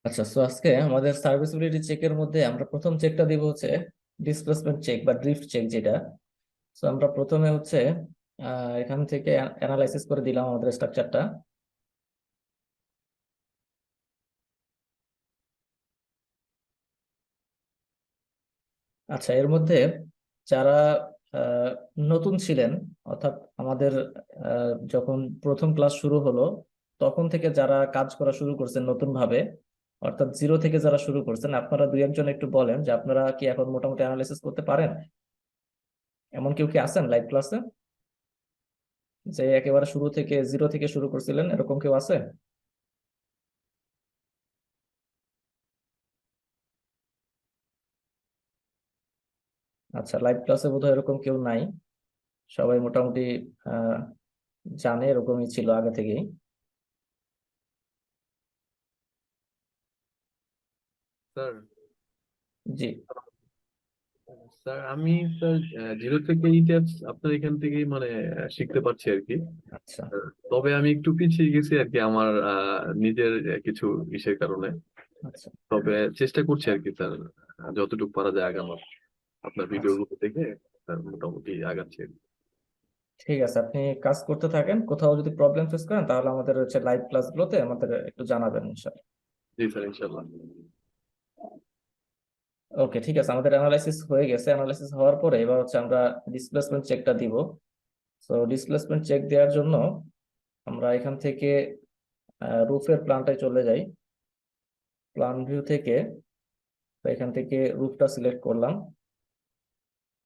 আচ্ছা, সো আজকে আমাদের সার্ভিসিবিলিটি চেকের মধ্যে আমরা প্রথম চেকটা দিব হচ্ছে ডিসপ্লেসমেন্ট চেক বা ড্রিফট চেক যেটা। সো আমরা প্রথমে হচ্ছে এখান থেকে অ্যানালাইসিস করে দিলাম আমাদের স্ট্রাকচারটা। আচ্ছা, এর মধ্যে যারা আহ, নতুন ছিলেন, অর্থাৎ আমাদের যখন প্রথম ক্লাস শুরু হলো তখন থেকে যারা কাজ করা শুরু করছেন নতুন ভাবে, অর্থাৎ জিরো থেকে যারা শুরু করছেন, আপনারা দুই একজন একটু বলেন যে আপনারা কি এখন মোটামুটি অ্যানালাইসিস করতে পারেন। এমন কেউ কি আছেন লাইভ ক্লাসে যে একেবারে শুরু থেকে জিরো থেকে শুরু করছিলেন, এরকম কেউ আছে? আচ্ছা, লাইভ ক্লাসে বোধহয় এরকম কেউ নাই। সবাই মোটামুটি আহ জানে, এরকমই ছিল আগে থেকেই। স্যার জি। স্যার আমি স্যার জিরো থেকে ইট্যাবস আপনার এখান থেকেই মানে শিখতে পারছি আর কি। আচ্ছা। তবে আমি একটু পিছিয়ে গেছি আর কি আমার নিজের কিছু ইসের কারণে। আচ্ছা। তবে চেষ্টা করছি আর কি স্যার, যতটুকু পারা যায় আগানোর আপনার আচ্ছা, ভিডিওগুলো দেখে স্যার মোটামুটি আগাচ্ছি আর কি। ঠিক আছে, আপনি কাজ করতে থাকেন। কোথাও যদি প্রবলেম ফেস করেন তাহলে আমাদের হচ্ছে লাইভ ক্লাসগুলোতে আমাদের একটু জানাবেন ইনশাআল্লাহ। জি স্যার, ইনশাল্লাহ। ওকে, ঠিক আছে, আমাদের অ্যানালাইসিস হয়ে গেছে। অ্যানালাইসিস হওয়ার পরে এবার হচ্ছে আমরা ডিসপ্লেসমেন্ট চেকটা দিব। সো ডিসপ্লেসমেন্ট চেক দেওয়ার জন্য আমরা এখান থেকে রুফের প্ল্যানটায় চলে যাই। প্ল্যান ভিউ থেকে তো এখান থেকে রুফটা সিলেক্ট করলাম।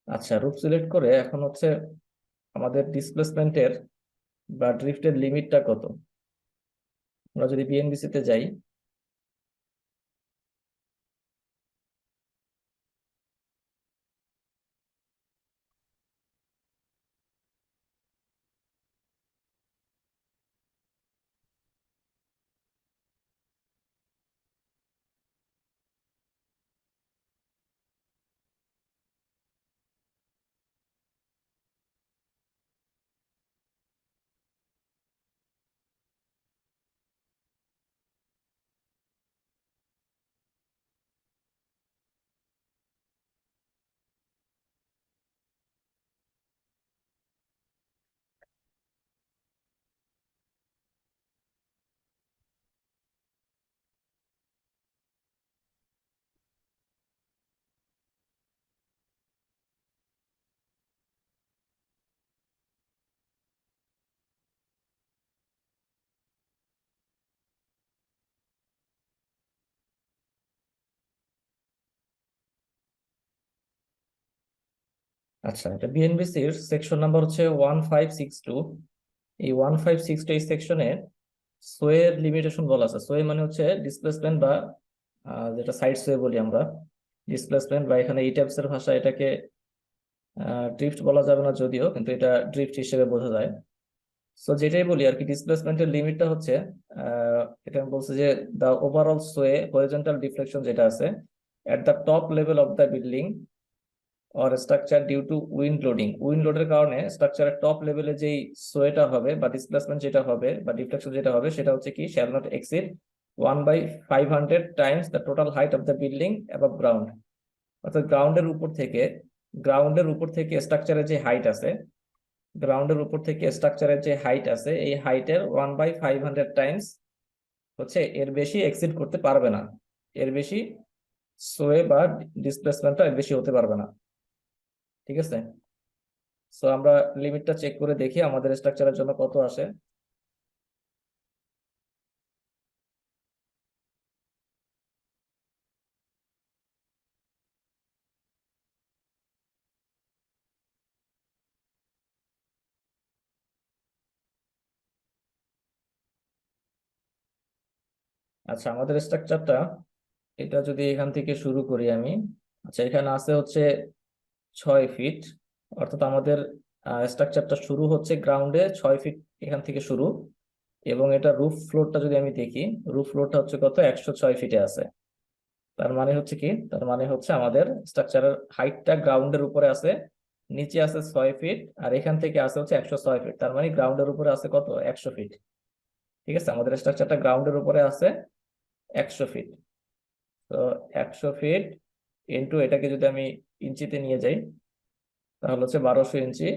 আচ্ছা, রুফ সিলেক্ট করে এখন হচ্ছে আমাদের ডিসপ্লেসমেন্টের বা ড্রিফটের লিমিটটা কত। আমরা যদি বিএনবিসি তে যাই, আচ্ছা, এটা বিএনবিসির সেকশন নাম্বার হচ্ছে 1562। এই 1562 এই সেকশনে সোয়ের লিমিটেশন বলা আছে। সোয়ে মানে হচ্ছে ডিসপ্লেসমেন্ট বা যেটা সাইড সোয়ে বলি আমরা। ডিসপ্লেসমেন্ট বা এখানে ইট্যাবস এর ভাষা এটাকে ড্রিফট বলা যাবে না যদিও, কিন্তু এটা ড্রিফট হিসেবে বোঝা যায়। সো যেটাই বলি আর কি, ডিসপ্লেসমেন্টের লিমিটটা হচ্ছে এটা বলছে যে the overall sway horizontal deflection যেটা আছে at the top level of the building or structure due to wind loading. Wind লোডের কারণে স্ট্রাকচারের টপ লেভেলে যেই সোয়েটা হবে বা ডিসপ্লেসমেন্ট যেটা হবে বা ডিফ্লেকশন যেটা হবে সেটা হচ্ছে কি shall not exceed 1/500 Times the total height of the building above ground. অর্থাৎ গ্রাউন্ডের উপর থেকে স্ট্রাকচারের যে হাইট আছে, গ্রাউন্ডের উপর থেকে স্ট্রাকচারের যে হাইট আছে এই হাইটের 1/500 টাইমস হচ্ছে, এর বেশি এক্সিড করতে পারবে না। এর বেশি সোয়ে বা ডিসপ্লেসমেন্টটা এর বেশি হতে পারবে না। ঠিক আছে, সো আমরা লিমিটটা চেক করে দেখি আমাদের স্ট্রাকচারের জন্য কত আসে। আচ্ছা, আমাদের স্ট্রাকচারটা এটা যদি এখান থেকে শুরু করি আমি। আচ্ছা, এখানে আছে হচ্ছে 6 ফিট। অর্থাৎ আমাদের স্ট্রাকচারটা শুরু হচ্ছে গ্রাউন্ডে 6 ফিট এখান থেকে শুরু। এবং এটা রুফ ফ্লোরটা যদি আমি দেখি, রুফ ফ্লোরটা হচ্ছে কত, 106 ফিটে আছে। তার মানে হচ্ছে কি, তার মানে হচ্ছে আমাদের স্ট্রাকচারের হাইটটা গ্রাউন্ডের উপরে আছে, নিচে আছে 6 ফিট, আর এখান থেকে আছে হচ্ছে 106 ফিট। তার মানে গ্রাউন্ডের উপরে আছে কত, 100 ফিট। ঠিক আছে, আমাদের স্ট্রাকচারটা গ্রাউন্ডের উপরে আছে 100 ফিট। তো 100 ফিট ইন্টু এটাকে যদি আমি ইঞ্চিতে নিয়ে যাই তাহলে হচ্ছে 1200 ইঞ্চি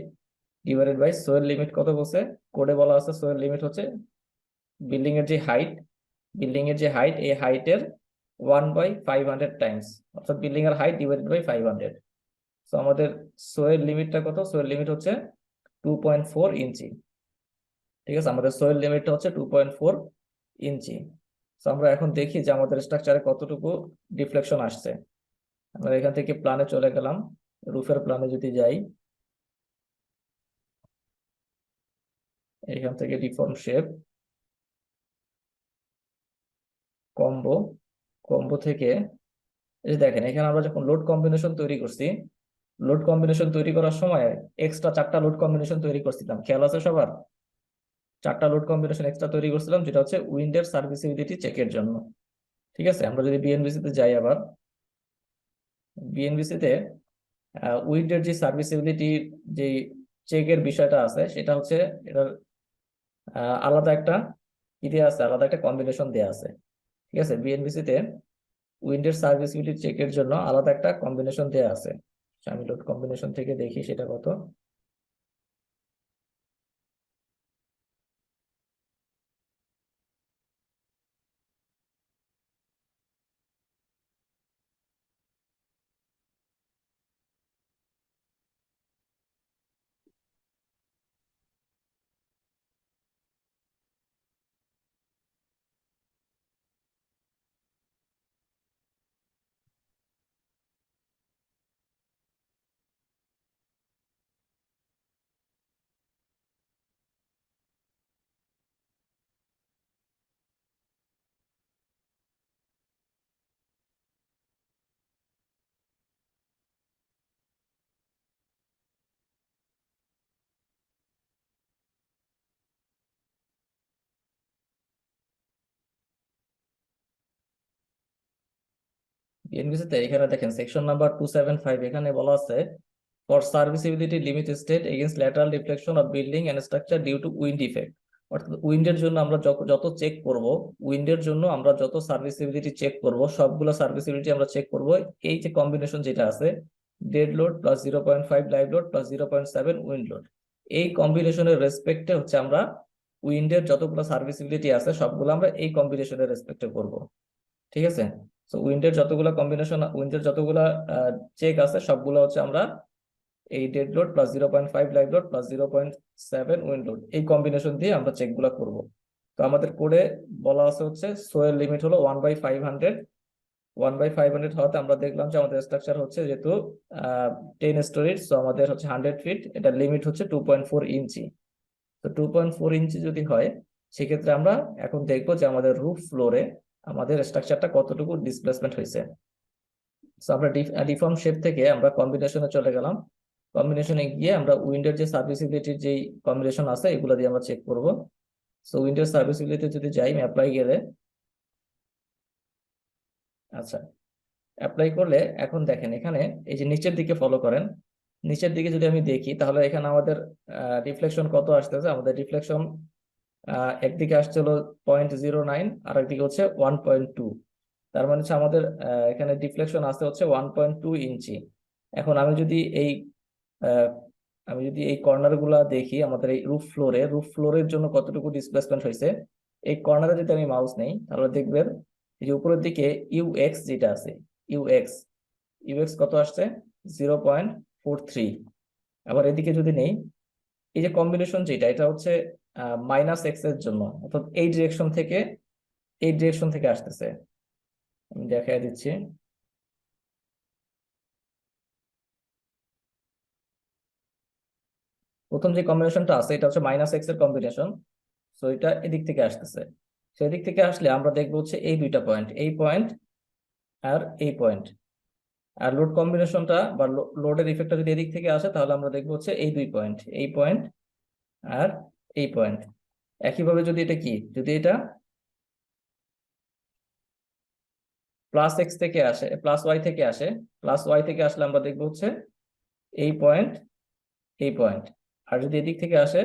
ডিভাইডেড বাই সোয়েল লিমিট কত বলছে, কোডে বলা আছে সোয়েল লিমিট হচ্ছে বিল্ডিং এর যে হাইট, এই হাইটের 1/500 টাইমস, অর্থাৎ বিল্ডিং এর হাইট ডিভাইডেড বাই 500। তো আমাদের সোয়েল লিমিটটা কত, সোয়েল লিমিট হচ্ছে 2.4 ইঞ্চি। ঠিক আছে, আমাদের সোয়েল লিমিটটা হচ্ছে 2.4 ইঞ্চি। তো আমরা এখন দেখি যে আমাদের স্ট্রাকচারে কতটুকু ডিফ্লেকশন আসছে। আমরা এখান থেকে প্ল্যানে চলে গেলাম, রুফের প্ল্যানে যদি যাই, এখান থেকে ডিফর্ম শেপ, কম্বো, কম্বো থেকে এই যে দেখেন এখানে আমরা যখন লোড কম্বিনেশন তৈরি করছি, লোড কম্বিনেশন তৈরি করার সময় এক্সট্রা 4টা লোড কম্বিনেশন তৈরি করছিলাম, খেয়াল আছে সবার? 4টা লোড কম্বিনেশন এক্সট্রা তৈরি করছিলাম, যেটা হচ্ছে উইন্ডের সার্ভিসিবিলিটি চেকের জন্য। ঠিক আছে, আমরা যদি বিএনবিসি তে যাই, আবার বিএনবিসি তে উইন্ডের যে সার্ভিসিবিলিটি যে চেকের বিষয়টা আছে, সেটা হচ্ছে এটার আলাদা একটা কি দেওয়া আছে, আলাদা একটা কম্বিনেশন দেওয়া আছে। ঠিক আছে, বিএনবিসি তে উইন্ডের সার্ভিসিবিলিটি চেকের জন্য আলাদা একটা কম্বিনেশন দেওয়া আছে। আমি লোড কম্বিনেশন থেকে দেখি সেটা কত। বিএনবিসি তে এখানে দেখেন সেকশন নাম্বার 275, এখানে বলা আছে for serviceability limit state against lateral reflection of building and structure due to wind effect. অর্থাৎ উইন্ডের জন্য আমরা যত চেক করব, উইন্ডের জন্য আমরা যত সার্ভিসিবিলিটি চেক করব, সবগুলো সার্ভিসিবিলিটি আমরা চেক করব এই যে কম্বিনেশন যেটা আছে, dead load plus 0.5 live load plus 0.7 wind load, এই কম্বিনেশনের রেসপেক্টে হচ্ছে আমরা উইন্ডের যতগুলো সার্ভিসিবিলিটি আছে সবগুলো আমরা এই কম্বিনেশনের রেসপেক্টে করব। ঠিক আছে, তো উইন্ডের যতগুলা কম্বিনেশন, উইন্ডের যতগুলা চেক আছে সবগুলো হচ্ছে আমরা এই dead load plus 0.5 live load plus 0.7 wind load, এই কম্বিনেশন দিয়ে আমরা চেক গুলা করবো। তো আমাদের কোডে বলা আছে হচ্ছে সোয়েল লিমিট হলো 1/500। 1/500 হওয়াতে আমরা দেখলাম যে আমাদের স্ট্রাকচার হচ্ছে যেহেতু 10 স্টোরিজ, তো আমাদের হচ্ছে 100 ফিট, এটা লিমিট হচ্ছে 2.4 ইঞ্চি। তো 2.4 ইঞ্চি যদি হয়, সেক্ষেত্রে আমরা এখন দেখবো যে আমাদের রুফ ফ্লোরে আমাদের স্ট্রাকচারটা কতটুকু ডিসপ্লেসমেন্ট হয়েছে। তো আমরা ডিফর্ম শেপ থেকে আমরা কম্বিনেশনে চলে গেলাম, কম্বিনেশনে গিয়ে আমরা উইন্ডোর যে সার্ভিসিবিলিটির যে কম্বিনেশন আছে এগুলো দিয়ে আমরা চেক করব। সো উইন্ডোর সার্ভিসিবিলিটি যদি যাই, অ্যাপ্লাই গেলে, আচ্ছা অ্যাপ্লাই করলে এখন দেখেন এখানে এই যে নিচের দিকে ফলো করেন, নিচের দিকে যদি আমি দেখি তাহলে এখানে আমাদের রিফ্লেকশন কত আসতেছে, আমাদের রিফ্লেকশন একদিকে আসছে হলো 0.09 আর একদিকে হচ্ছে 1.2। তার মানে হচ্ছে আমাদের এখানে ডিফ্লেকশন আসতে হচ্ছে 1.2 ইঞ্চি। এখন আহ, আমি যদি এই কর্নার গুলা দেখি, আমাদের এই রুফ ফ্লোরের জন্য কতটুকু ডিসপ্লেসমেন্ট হয়েছে, এই কর্নারে যদি আমি মাউস নেই তাহলে দেখবেন এই যে উপরের দিকে ইউএক্স যেটা আছে, ইউএক্স ইউএক্স কত আসছে, 0.43। আবার এদিকে যদি নেই, এই যে কম্বিনেশন যেটা, এটা হচ্ছে -x এর জন্য, অর্থাৎ এই ডিরেকশন থেকে আসতেছে। আমি দেখাই দিচ্ছি, প্রথম যে কম্বিনেশনটা আছে এটা হচ্ছে -x এর কম্বিনেশন, সো এটা এদিক থেকে আসতেছে। সো এদিক থেকে আসলে আমরা দেখবো হচ্ছে এই দুইটা পয়েন্ট, এই পয়েন্ট আর এই পয়েন্ট। আর লোড কম্বিনেশনটা বা লোডের ইফেক্টটা যদি এদিক থেকে আসে তাহলে আমরা দেখবো হচ্ছে এই দুই পয়েন্ট, এই পয়েন্ট আর এই পয়েন্ট। একইভাবে যদি এটা কি, যদি এটা +x থেকে আসে, +y থেকে আসে, +y থেকে আসলে আমরা দেখবো হচ্ছে এই পয়েন্ট, এই পয়েন্ট। আর যদি এদিক থেকে আসে